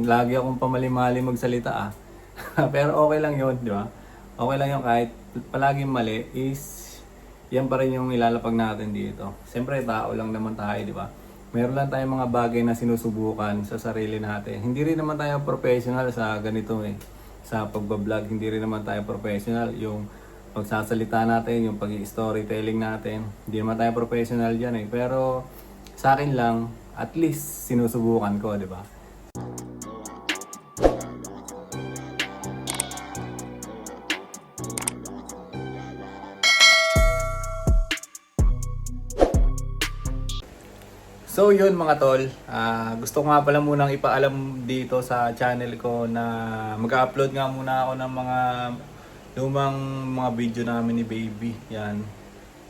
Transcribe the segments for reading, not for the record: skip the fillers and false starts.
Lagi akong pamali-mali magsalita Pero okay lang yun, di ba? Okay lang yun kahit palaging mali is yan pa rin yung ilalapag natin dito. Siyempre tao lang naman tayo, di ba? Meron lang tayong mga bagay na sinusubukan sa sarili natin. Hindi rin naman tayo professional sa ganito sa pagbablog. Hindi rin naman tayo professional. Yung pagsasalita natin, yung pag-storytelling natin. Hindi naman tayo professional dyan Pero sa akin lang, at least sinusubukan ko, di ba? So yun mga tol, gusto ko nga pala munang ipaalam dito sa channel ko na mag-upload nga muna ako ng mga lumang mga video namin ni Baby. Yan.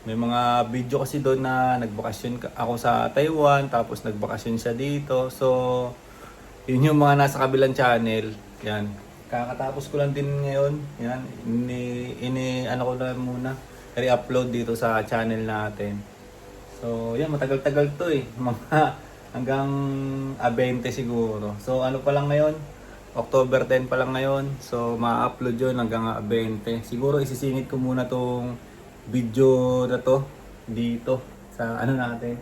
May mga video kasi doon na nagbakasyon ako sa Taiwan, tapos nagbakasyon siya dito. So, yun yung mga nasa kabilang channel. Yan. Kakatapos ko lang din ngayon. Yan. Ano ko lang muna, re-upload dito sa channel natin. So, yan, matagal-tagal to Mga hanggang 20 siguro. So, ano pa lang ngayon? October 10 pa lang ngayon. So, ma-upload yun hanggang 20. Siguro isisingit ko muna tong video na to dito sa ano natin.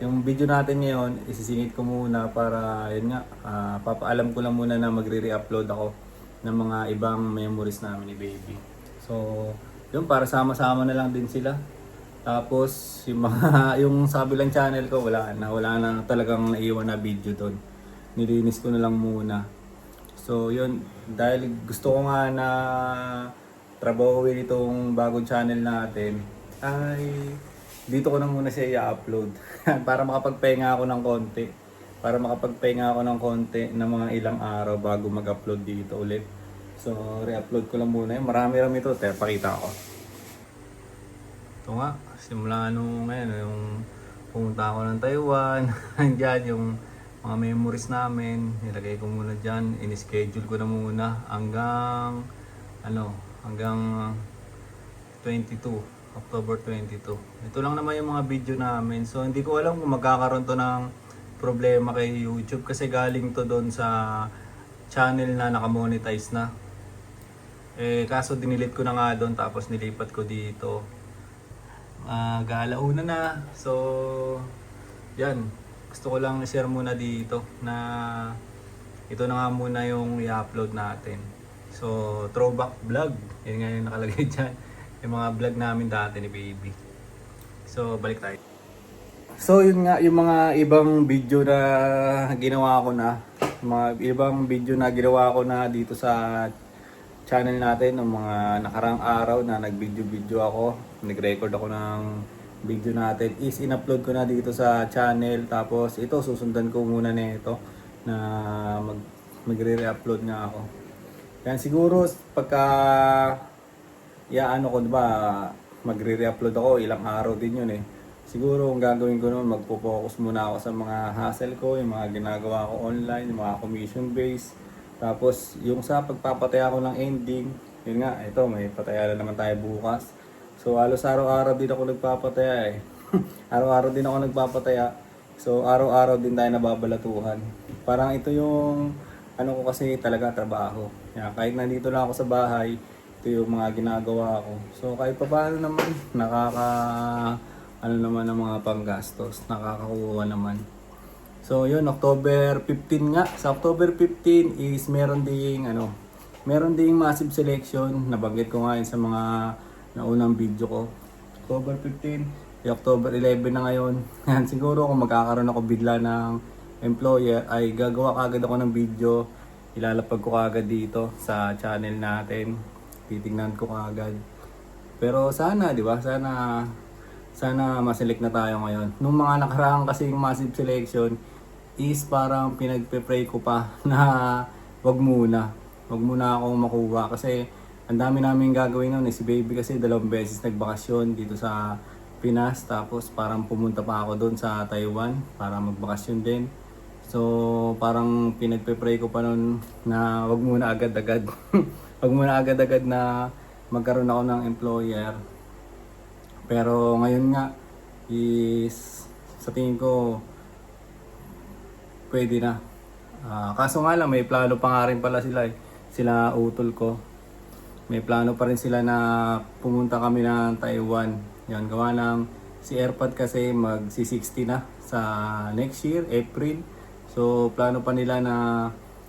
Yung video natin ngayon, isisingit ko muna para, yun nga, papaalam ko lang muna na magre-re-upload ako ng mga ibang memories namin ni Baby. So, yun, para sama-sama na lang din sila. Tapos yung mga yung sabi lang channel ko wala na talagang naiwan na video doon. Nilinis ko na lang muna. So yun, dahil gusto ko nga na trabahuin itong bagong channel natin, ay dito ko na muna siya i-upload para makapagpahinga ako ng konti. Para makapagpahinga ako ng konti ng mga ilang araw bago mag-upload dito ulit. So re-upload ko lang muna. Marami-rami ito, pakita ko. Ito nga, simula ngayon, yung pumunta ako ng Taiwan, andyan yung mga memories namin, nilagay ko muna dyan, in-schedule ko na muna hanggang 22, October 22. Ito lang naman yung mga video namin, so hindi ko alam kung magkakaroon to ng problema kay YouTube kasi galing to doon sa channel na nakamonetize na. Kaso dinilit ko na nga doon tapos nilipat ko dito. Galauna na. So, yan. Gusto ko lang i-share muna dito na ito na nga muna yung i-upload natin. So, throwback vlog. Yan nga yung nakalagay dyan. Yung mga vlog namin dati ni Baby. So, balik tayo. So, yun nga, yung mga ibang video na ginawa ko na. Mga ibang video na ginawa ko na dito sa channel natin ng mga nakarang araw na nag-video ako, nag-record ako ng video natin is in-upload ko na dito sa channel. Tapos ito susundan ko muna nito na magre-re-upload nga ako. Yan siguro pagka ano ko diba magre-re-upload ako ilang araw din yun Siguro ang gagawin ko noon magpo-focus muna ako sa mga hustle ko, yung mga ginagawa ko online, yung mga commission based. Tapos, yung sa pagpapataya ko ng ending, yun nga, ito, may pataya na naman tayo bukas. So, halos araw-araw din ako nagpapataya Araw-araw din ako nagpapataya. So, araw-araw din tayo nababalatuhan. Parang ito yung, ano ko kasi talaga, trabaho. Kahit nandito lang ako sa bahay, ito yung mga ginagawa ko. So, kahit pa paano naman, naman ng mga panggastos, nakakakuha naman. So yun, October 15 nga. Sa October 15 is meron ding massive selection. Nabanggit ko nga yun sa mga naunang video ko. October 15, October 11 na ngayon. Yan, siguro kung magkakaroon ako bigla ng employer, ay gagawa kagad ako ng video. Ilalapag ko kagad dito sa channel natin. Titignan ko kagad. Pero sana, di ba? Sana ma-select na tayo ngayon. Nung mga nakaraan kasing massive selection, is parang pinagpe-pray ko pa na wag muna akong makuha kasi ang dami namin gagawin noon si Baby kasi 2 beses nagbakasyon dito sa Pinas, tapos parang pumunta pa ako doon sa Taiwan para magbakasyon din. So parang pinagpe-pray ko pa noon na wag muna agad-agad wag muna agad-agad na magkaroon ako ng employer. Pero ngayon nga is sa tingin ko pwede na. Kaso nga lang, may plano pa nga rin pala sila eh. Sila utol ko. May plano pa rin sila na pumunta kami ng Taiwan. Yan, gawa ng si Airpod kasi magsi-60 na sa next year, April. So, plano pa nila na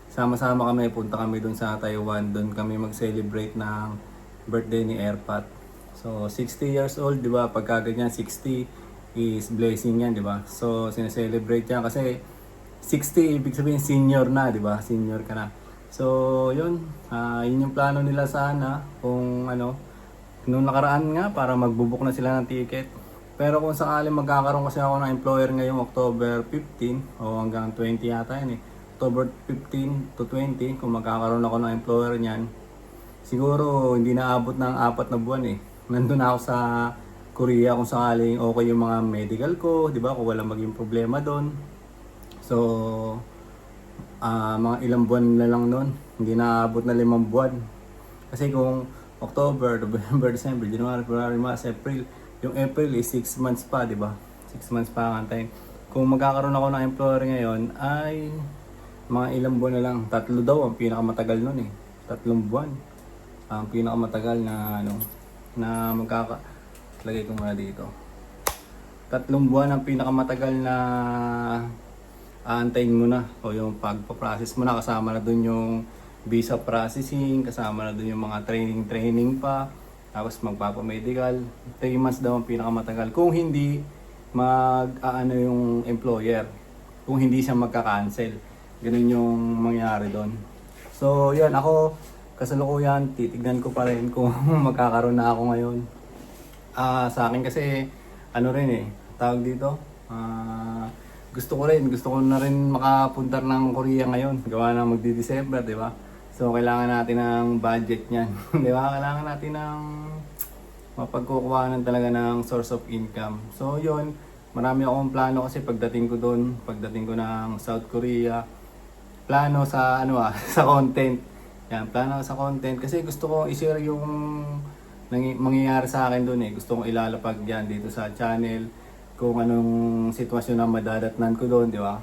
sama-sama kami, punta kami dun sa Taiwan. Dun kami mag-celebrate ng birthday ni Airpod. So, 60 years old, di ba? Pagka ganyan, 60 is blessing yan, di ba? So, sineselebrate yan kasi 60, ibig sabihin senior na, di ba? Senior ka na. So, yun. Yun yung plano nila sana. Kung ano, nung nakaraan nga, para magbubook na sila ng ticket. Pero kung sakaling magkakaroon kasi ako ng employer ngayong October 15 o hanggang 20 yata yun eh. October 15 to 20, kung magkakaroon ako ng employer niyan, siguro hindi na abot ng 4 na buwan eh. Nandun ako sa Korea kung sakaling okay yung mga medical ko, di ba? Kung wala maging problema doon. So, mga ilang buwan na lang nun. Hindi na abot na 5 buwan. Kasi kung October, November, December, January, February, March, April, yung April is 6 months pa, di ba? 6 months pa ang antayin. Kung magkakaroon ako ng employer ngayon, ay mga ilang buwan na lang. 3 daw ang pinakamatagal nun eh. 3 buwan. Ang pinakamatagal na na lagay ko muna dito. 3 buwan ang pinakamatagal na aantayin mo na o yung pagpa-process mo na, kasama na dun yung visa processing, kasama na dun yung mga training pa, tapos magpapa-medical. 3 months daw ang pinakamatagal kung hindi yung employer, kung hindi siya magka-cancel. Ganun yung mangyari doon. So yun, ako kasalukuyan titignan ko pa rin kung magkakaroon na ako ngayon. Sa akin kasi rin eh, tawag dito, gusto ko na rin makapunta ng Korea ngayon. Gawa na magdi-December, di ba? So, kailangan natin ng budget niyan. Di ba? Kailangan natin ng mapagkukuhanan talaga ng source of income. So, yun. Marami akong plano kasi pagdating ko doon, pagdating ko ng South Korea. Plano sa, sa content. Yan, plano sa content. Kasi gusto ko i-share yung mangyayari sa akin doon eh. Gusto kong ilalapag yan dito sa channel. Kung anong sitwasyon na madadatnan ko doon, di ba?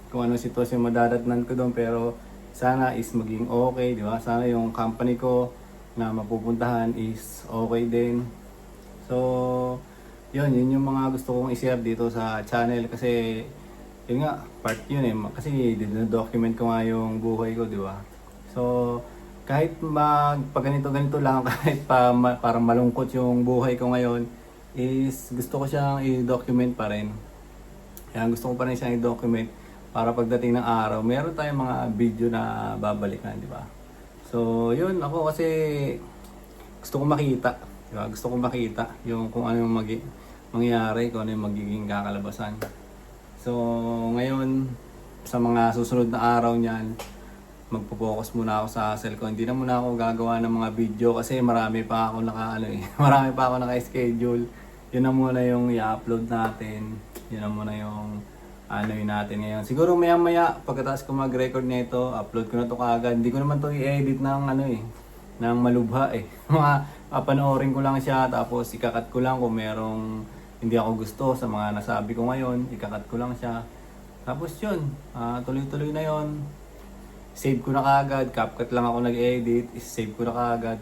Kung anong sitwasyon madadatnan ko doon, pero sana is maging okay, di ba? Sana yung company ko na mapupuntahan is okay din. So, yun yung mga gusto kong i-share dito sa channel kasi yun nga, part yun eh. Kasi dino-document ko nga yung buhay ko, di ba? So, kahit pag ganito lang, kahit parang malungkot yung buhay ko ngayon, is gusto ko siyang i-document pa rin. Yan, gusto ko pa rin siyang i-document para pagdating ng araw, meron tayong mga video na babalikan, di ba? So, yun, ako kasi gusto ko makita, di ba? Gusto ko makita yung kung ano yung mangyayari, kung ano yung magiging kakalabasan. So, ngayon, sa mga susunod na araw niyan, magpo-focus muna ako sa hustle ko. Hindi na muna ako gagawa ng mga video kasi marami pa ako marami pa ako naka-schedule. Yun na muna yung i-upload natin. Yun na muna yung yun natin ngayon. Siguro maya-maya pagkatapos ko mag-record nito, upload ko na to kaagad. Hindi ko naman to i-edit ng ng malubha eh. Mga papanoorin ko lang siya tapos ikakat ko lang kung merong hindi ako gusto sa mga nasabi ko ngayon, ikakat ko lang siya. Tapos yun, tuloy-tuloy na yun. Save ko na kaagad, CapCut lang ako nag-edit, save ko na kaagad.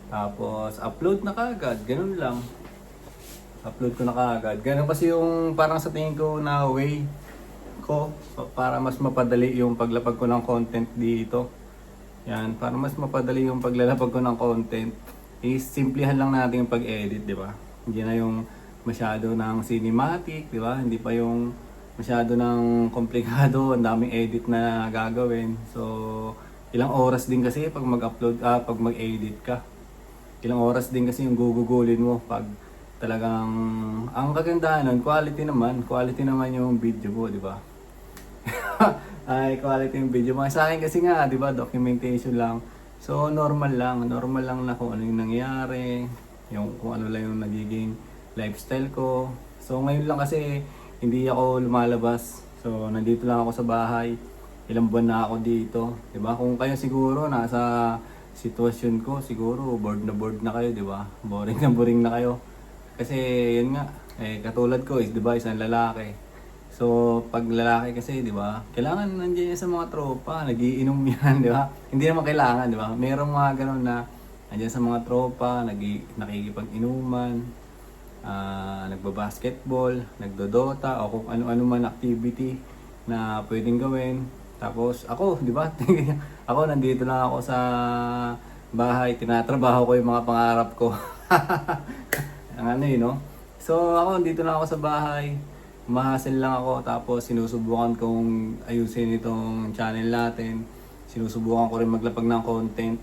Tapos upload na kaagad, ganun lang. Upload ko na kaagad. Ganun kasi yung parang sa tingin ko na way ko para mas mapadali yung paglapag ko ng content dito. Yan, para mas mapadali yung paglalapag ko ng content. Simplihan lang natin yung pag-edit, di ba? Hindi na yung masyado ng cinematic, di ba? Hindi pa yung masyado ng komplikado, ang daming edit na gagawin. So, ilang oras din kasi pag mag-upload, pag mag-edit ka. Ilang oras din kasi yung gugugulin mo pag talagang, ang kagandahan nun, quality naman yung video mo, di ba? Ay, quality yung video mo. Sa akin kasi nga, di ba, documentation lang. So, normal lang na kung ano yung nangyari, kung ano lang yung nagiging lifestyle ko. So, ngayon lang kasi, hindi ako lumalabas. So, nandito lang ako sa bahay. Ilang buwan na ako dito. Diba? Kung kayo siguro nasa sitwasyon ko, siguro bored na kayo, diba? Boring na kayo. Kasi, yun nga, katulad ko is, diba, isang lalaki. So, pag lalaki kasi, di ba, kailangan nandiyan yan sa mga tropa, nagiinom yan, di ba? Hindi naman kailangan, di ba? Merong mga ganun na nandiyan sa mga tropa, nakikipag-inuman, nagbabasketball, nagdodota, o kung ano-ano man activity na pwedeng gawin. Tapos ako, di ba? Ako, nandito lang ako sa bahay, tinatrabaho ko yung mga pangarap ko. Ang ano yun, no? So, ako, nandito lang ako sa bahay. Mahasil lang ako, tapos sinusubukan kong ayusin itong channel natin. Sinusubukan ko rin maglapag ng content.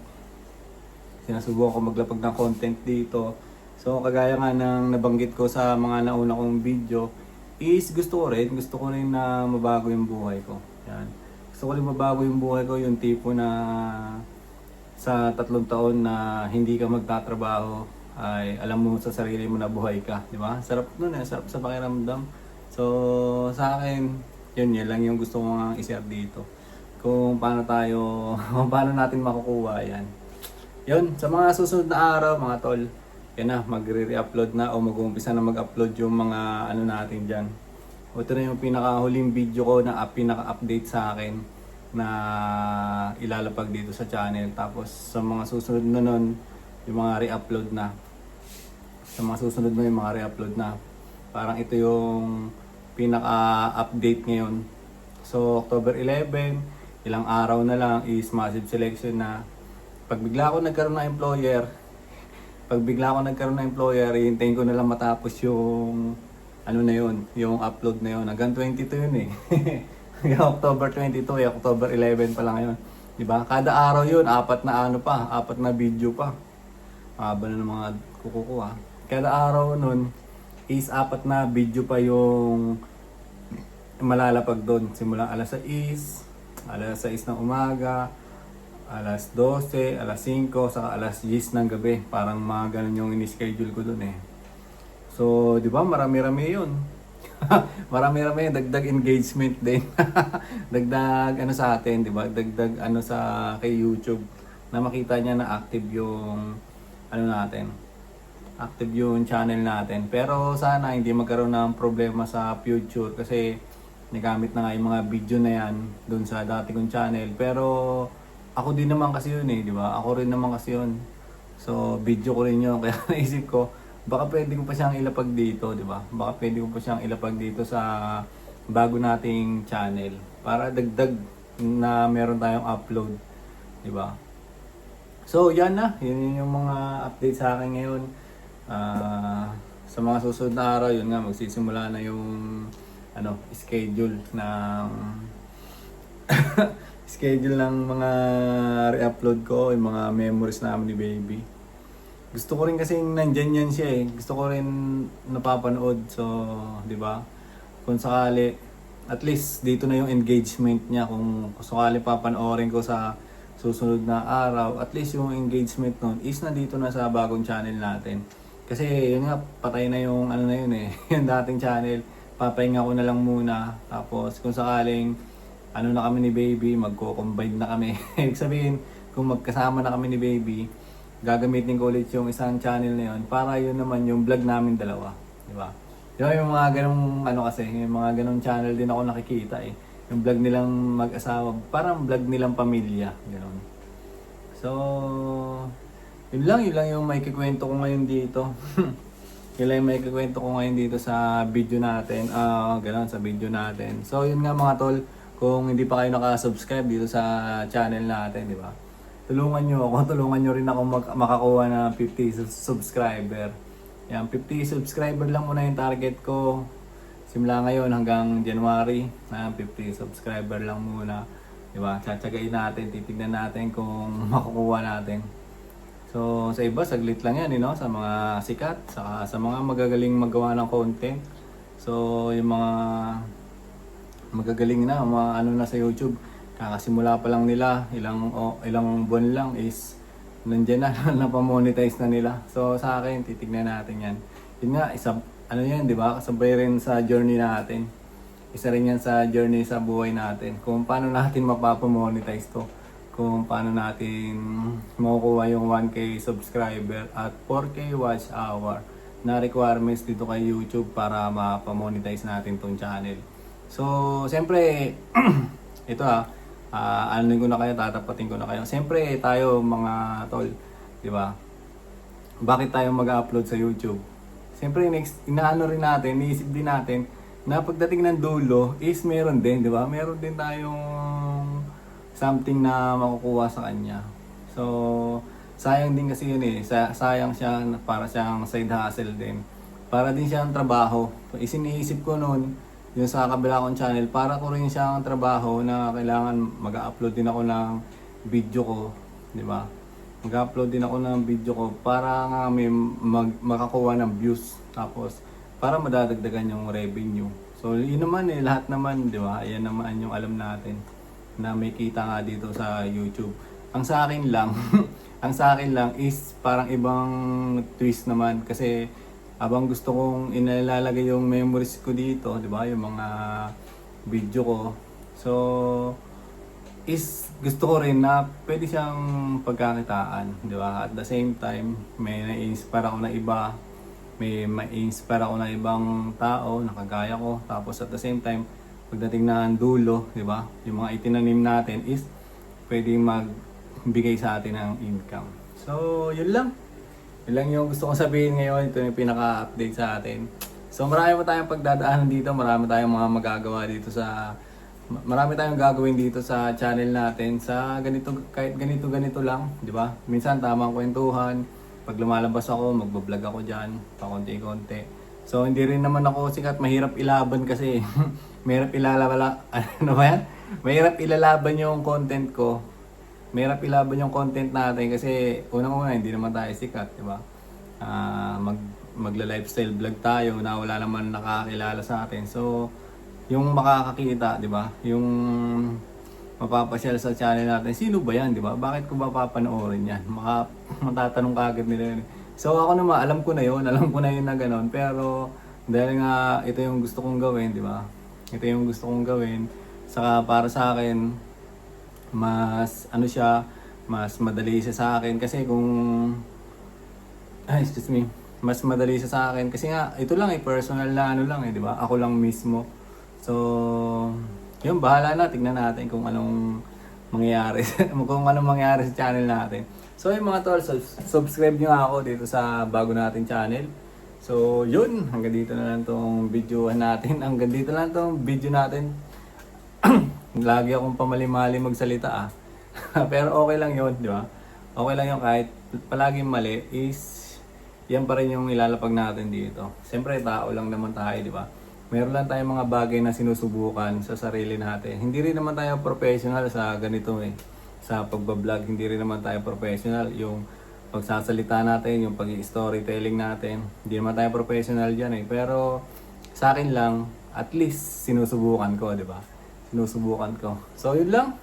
Sinusubukan ko maglapag ng content dito. So kagaya nga ng nabanggit ko sa mga nauna kong video, is gusto ko rin na mabago yung buhay ko. Yan. Gusto ko rin mabago yung buhay ko, yung tipo na sa 3 taon na hindi ka magtatrabaho ay alam mo sa sarili mo na buhay ka, di ba? Sarap nun eh, sarap sa pakiramdam. So, sa akin, yun lang yung gusto ko nga i-share dito. Kung paano kung paano natin makukuha yan. Yun, sa mga susunod na araw, mga tol, yan na, magre-re-upload na o mag-uumpisa na mag-upload yung mga ano natin dyan. O ito na yung pinakahuling video ko na pinaka-update sa akin na ilalapag dito sa channel. Tapos sa mga susunod na nun, yung mga re-upload na. Sa mga susunod na yung mga re-upload na. Parang ito yung pinaka-update ngayon. So, October 11, ilang araw na lang is massive selection na. Pag bigla ako nagkaroon ng employer, hihintayin ko na lang matapos yung ano na yun, yung upload na yun. Hanggang 22 yun eh. Yung October 22, October 11 pa lang yun. Diba? Kada araw yun, 4 na video pa. Haba na ng mga kukuha. Kada araw nun, is 4 na video pa yung malalapag doon. Simula alas 6 ng umaga, alas 12, alas 5, saka alas 10 ng gabi. Parang mga ganun yung in-schedule ko doon eh. So, di ba, marami-rami yun. Marami-rami yun, dagdag engagement din. Dagdag ano sa atin, di ba? Dagdag ano sa kay YouTube na makita niya na active yung ano natin. Active yung channel natin. Pero sana hindi magkaroon ng problema sa future kasi nagamit na nga yung mga video na yan doon sa dati kong channel. Pero ako din naman kasi yun eh, di ba? Ako rin naman kasi yun. So, video ko rin yun. Kaya naisip ko, baka pwede ko pa siyang ilapag dito, di ba? Baka pwede ko pa siyang ilapag dito sa bago nating channel. Para dagdag na meron tayong upload, di ba? So, yan na. Yun yung mga update sa akin ngayon. Sa mga susunod na araw, yun nga, magsisimula na yung schedule ng schedule ng mga re-upload ko, yung mga memories namin ni baby. Gusto ko rin kasi nandyan yan siya eh. Gusto ko rin napapanood. So, di ba? Kung sakali, at least dito na yung engagement niya. Kung sakali papanoorin ko sa susunod na araw, at least yung engagement nun is nandito na sa bagong channel natin. Kasi yun nga, patay na yung ano na yun eh. Yung dating channel, papahinga ko na lang muna. Tapos kung sakaling ano na kami ni baby, magko-combine na kami. Ibig sabihin, kung magkasama na kami ni baby, gagamitin ko ulit yung isang channel na yun para yun naman yung vlog namin dalawa. Di ba? Di ba yung mga ganong kasi, yung mga ganong channel din ako nakikita eh. Yung vlog nilang mag-asawa, parang vlog nilang pamilya. Ganon. So, yun lang yung may kikwento ko ngayon dito. Yun lang yung may kikwento ko ngayon dito sa video natin. Ganon, sa video natin. So, yun nga mga tol, kung hindi pa kayo nakasubscribe dito sa channel natin, di ba? Tulungan nyo rin ako makakuha ng 50 subscriber. Yan, 50 subscriber lang muna yung target ko. Simula ngayon hanggang January, 50 subscriber lang muna. Diba? Tsatsagain natin, titignan natin kung makukuha natin. So, sa iba, saglit lang yan, Sa mga sikat, saka sa mga magagaling magawa ng content. So, yung mga magagaling na, mga ano na sa YouTube, kakasimula pa lang nila, ilang buwan lang is nandiyan na, napamonetize na nila. So sa akin, titignan natin yan. Yun nga, di ba? Kasabay rin sa journey natin. Isa rin yan sa journey sa buhay natin. Kung paano natin mapapamonetize to. Kung paano natin makukuha yung 1K subscriber at 4K watch hour na requirements dito kay YouTube para mapamonetize natin tong channel. So, siyempre, ito anunin ko na kayo, tatapatin ko na kayo. Siyempre, tayo mga tol, di ba? Bakit tayo mag-upload sa YouTube? Siyempre, next, inaano rin natin, iniisip din natin, na pagdating ng dulo is meron din, di ba? Meron din tayong something na makukuha sa kanya. So, sayang din kasi yun eh. Sayang siya, para siyang side hustle din. Para din siyang trabaho. Isiniisip ko noon, yung sa kabila kong channel, para ko rin siyang trabaho na kailangan mag-upload din ako ng video ko. Di ba? Mag-upload din ako ng video ko para nga may makakuha ng views. Tapos, para madadagdagan yung revenue. So, yun naman eh, lahat naman, di ba? Ayan naman yung alam natin na may kita nga dito sa YouTube. Ang sa akin lang, ang sa akin lang is parang ibang twist naman kasi abang gusto kong inalalagay yung memories ko dito, di ba? Yung mga video ko. So, is gusto ko rin na pwede siyang pagkakitaan, di ba? At the same time, may na-inspire ako na iba, may ma-inspire ako na ibang tao na kagaya ko. Tapos at the same time, pagdating na ang dulo, di ba? Yung mga itinanim natin is pwedeng magbigay sa atin ng income. So, yun lang. Yun lang yung gusto kong sabihin ngayon. Ito yung pinaka-update sa atin. So, marami pa tayong pagdadaanan dito. Marami tayong mga magagawa dito sa... Marami tayong gagawin dito sa channel natin. Sa ganito, kahit ganito lang, di ba? Minsan tamang kwentuhan. Pag lumalabas ako, magbablog ako dyan. Pakonti-konti. So, hindi rin naman ako sikat. Mahirap ilaban kasi. Mahirap ano ba yan? Mahirap ilalaban yung content ko. Mahirap ilaban yung content natin kasi unang-una hindi naman tayo sikat, di ba? Magla-lifestyle vlog tayo na wala naman nakakilala sa atin. So, yung makakakita, di ba? Yung mapapasyal sa channel natin, sino ba yan, di ba? Bakit ko ba papanoorin yan? Matatanong ka agad nila yun. So, ako naman, alam ko na yun na gano'n. Pero, dahil nga ito yung gusto kong gawin, di ba? Ito yung gusto kong gawin. Saka para sa akin, mas mas madali siya sa akin kasi mas madali siya sa akin kasi nga ito lang personal na lang di ba? Ako lang mismo. So, yun, bahala na, tignan natin kung anong mangyayari kung anong mangyayari sa channel natin. So, yung mga tol, subscribe nyo ako dito sa bago nating channel. So, yun, hanggang dito na lang tong video natin. Hanggang dito na lang tong video natin. Lagi akong pamali-mali magsalita Pero okay lang yun, di ba? Okay lang yun kahit palaging mali is yan pa rin yung ilalapag natin dito. Siyempre tao lang naman tayo, di ba? Meron lang tayong mga bagay na sinusubukan sa sarili natin. Hindi rin naman tayo professional sa ganito sa pagbablog. Hindi rin naman tayo professional. Yung pagsasalita natin, yung pag-storytelling natin. Hindi naman tayo professional dyan Pero sa akin lang, at least sinusubukan ko, di ba? Sinusubukan ko. So, yun lang.